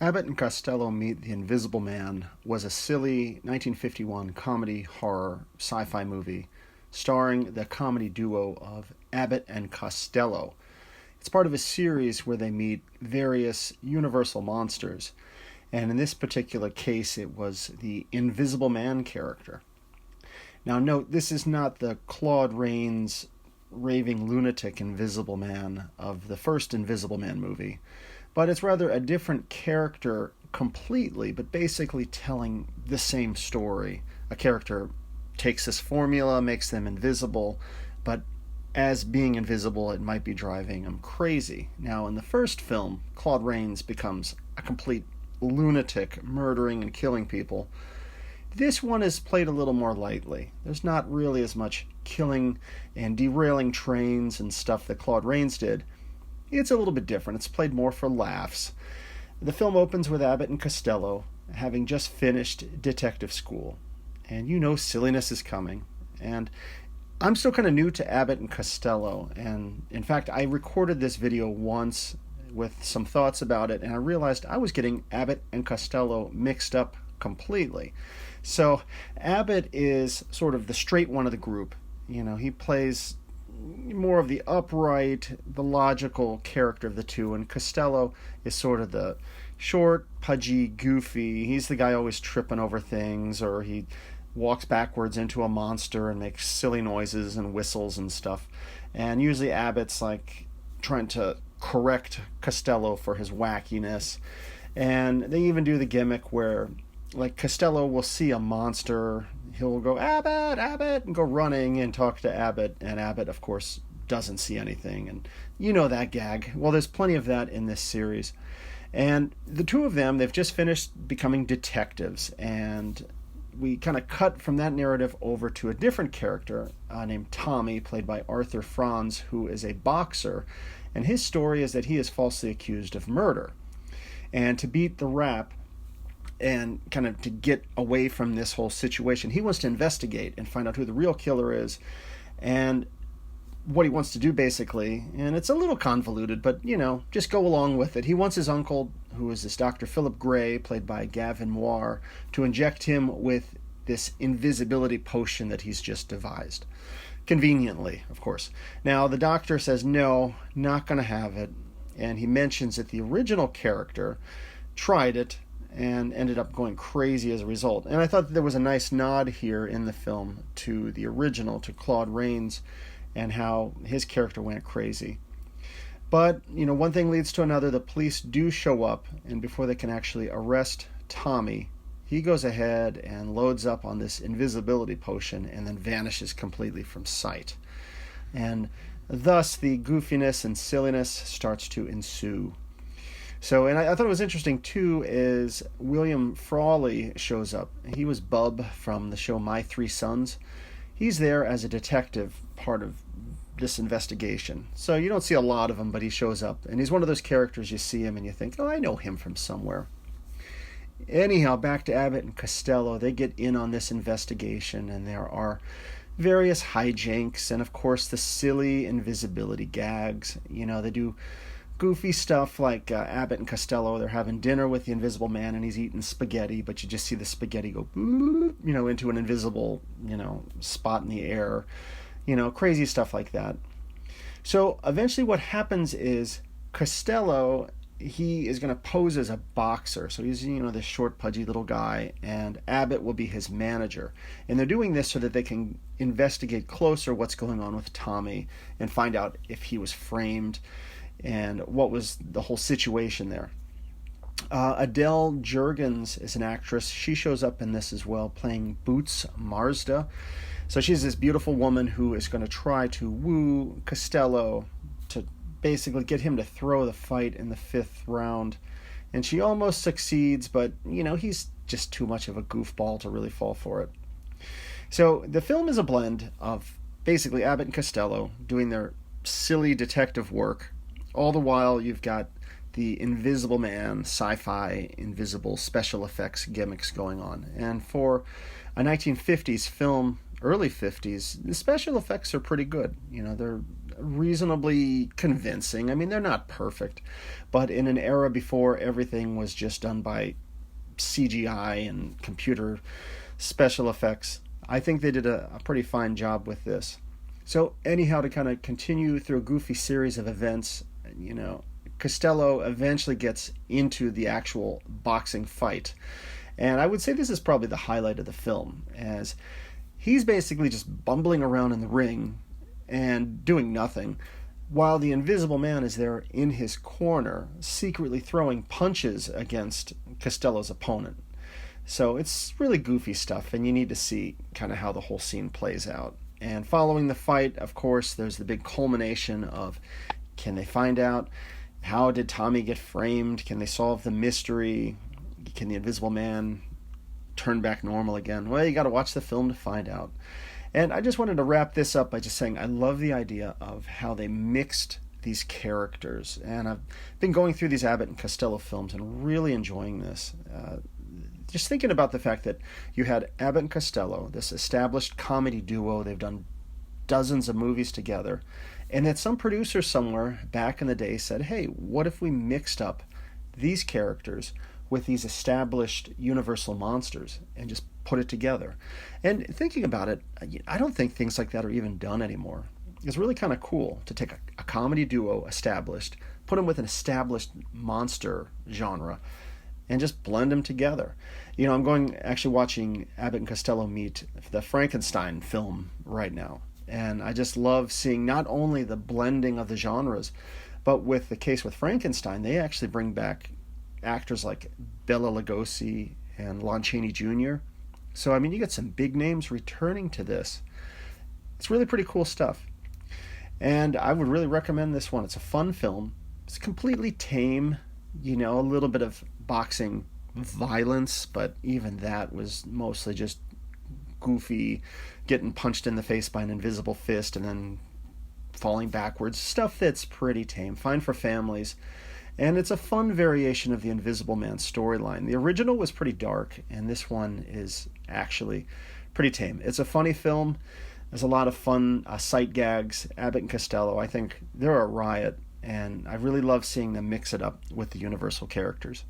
Abbott and Costello Meet the Invisible Man was a silly 1951 comedy horror sci-fi movie starring the comedy duo of Abbott and Costello. It's part of a series where they meet various universal monsters, and in this particular case it was the Invisible Man character. Now note, this is not the Claude Rains raving lunatic Invisible Man of the first Invisible Man movie, but it's rather a different character completely, but basically telling the same story. A character takes this formula, makes them invisible, but as being invisible, it might be driving them crazy. Now, in the first film, Claude Rains becomes a complete lunatic, murdering and killing people. This one is played a little more lightly. There's not really as much killing and derailing trains and stuff that Claude Rains did. It's a little bit different. It's played more for laughs. The film opens with Abbott and Costello having just finished detective school. And you know silliness is coming. And I'm still kind of new to Abbott and Costello. And in fact, I recorded this video once with some thoughts about it, and I realized I was getting Abbott and Costello mixed up completely. So Abbott is sort of the straight one of the group. You know, he plays more of the upright, the logical character of the two, and Costello is sort of the short, pudgy, goofy. He's the guy always tripping over things, or he walks backwards into a monster and makes silly noises and whistles and stuff. And usually Abbott's like trying to correct Costello for his wackiness. And they even do the gimmick where, like, Costello will see a monster, he'll go, Abbott, Abbott, and go running and talk to Abbott, and Abbott, of course, doesn't see anything, and you know that gag. Well, there's plenty of that in this series. And the two of them, they've just finished becoming detectives, and we kind of cut from that narrative over to a different character named Tommy, played by Arthur Franz, who is a boxer, and his story is that he is falsely accused of murder. And to beat the rap, and kind of to get away from this whole situation, he wants to investigate and find out who the real killer is and what he wants to do, basically. And it's a little convoluted, but you know, just go along with it. He wants his uncle, who is this Dr. Philip Gray, played by Gavin Muir, to inject him with this invisibility potion that he's just devised, conveniently, of course. Now the doctor says no, not going to have it, and he mentions that the original character tried it and ended up going crazy as a result. And I thought that there was a nice nod here in the film to the original, to Claude Rains, and how his character went crazy. But, you know, one thing leads to another. The police do show up, and before they can actually arrest Tommy, he goes ahead and loads up on this invisibility potion and then vanishes completely from sight. And thus the goofiness and silliness starts to ensue. So, and I thought it was interesting, too, is William Frawley shows up. He was Bub from the show My Three Sons. He's there as a detective, part of this investigation. So you don't see a lot of him, but he shows up. And he's one of those characters you see him and you think, oh, I know him from somewhere. Anyhow, back to Abbott and Costello. They get in on this investigation, and there are various hijinks and, of course, the silly invisibility gags. You know, they do goofy stuff like Abbott and Costello, they're having dinner with the Invisible Man and he's eating spaghetti, but you just see the spaghetti go, you know, into an invisible, you know, spot in the air, you know, crazy stuff like that. So eventually what happens is Costello, he is going to pose as a boxer. So he's, you know, this short, pudgy little guy, and Abbott will be his manager. And they're doing this so that they can investigate closer what's going on with Tommy and find out if he was framed and what was the whole situation there. Adele Jurgens is an actress. She shows up in this as well, playing Boots Marsda. So she's this beautiful woman who is going to try to woo Costello to basically get him to throw the fight in the 5th round. And she almost succeeds, but, you know, he's just too much of a goofball to really fall for it. So the film is a blend of basically Abbott and Costello doing their silly detective work. All the while, you've got the Invisible Man, sci-fi, invisible special effects gimmicks going on. And for a 1950s film, early 50s, the special effects are pretty good. You know, they're reasonably convincing. I mean, they're not perfect, but in an era before everything was just done by CGI and computer special effects, I think they did a pretty fine job with this. So anyhow, to kind of continue through a goofy series of events, Costello eventually gets into the actual boxing fight. And I would say this is probably the highlight of the film, as he's basically just bumbling around in the ring and doing nothing, while the Invisible Man is there in his corner, secretly throwing punches against Costello's opponent. So it's really goofy stuff, and you need to see kind of how the whole scene plays out. And following the fight, of course, there's the big culmination of, can they find out how did Tommy get framed? Can they solve the mystery? Can the Invisible Man turn back normal again? Well, you got to watch the film to find out. And I just wanted to wrap this up by just saying I love the idea of how they mixed these characters. And I've been going through these Abbott and Costello films and really enjoying this. Just thinking about the fact that you had Abbott and Costello, this established comedy duo. They've done dozens of movies together. And that some producer somewhere back in the day said, hey, what if we mixed up these characters with these established universal monsters and just put it together? And thinking about it, I don't think things like that are even done anymore. It's really kind of cool to take a comedy duo established, put them with an established monster genre, and just blend them together. I'm actually watching Abbott and Costello meet the Frankenstein film right now. And I just love seeing not only the blending of the genres, but with the case with Frankenstein, they actually bring back actors like Bela Lugosi and Lon Chaney Jr. So, I mean, you get some big names returning to this. It's really pretty cool stuff. And I would really recommend this one. It's a fun film. It's completely tame, a little bit of boxing violence, but even that was mostly just goofy, getting punched in the face by an invisible fist and then falling backwards. Stuff that's pretty tame, fine for families. And it's a fun variation of the Invisible Man storyline. The original was pretty dark, and this one is actually pretty tame. It's a funny film. There's a lot of fun sight gags. Abbott and Costello, I think they're a riot, and I really love seeing them mix it up with the Universal characters.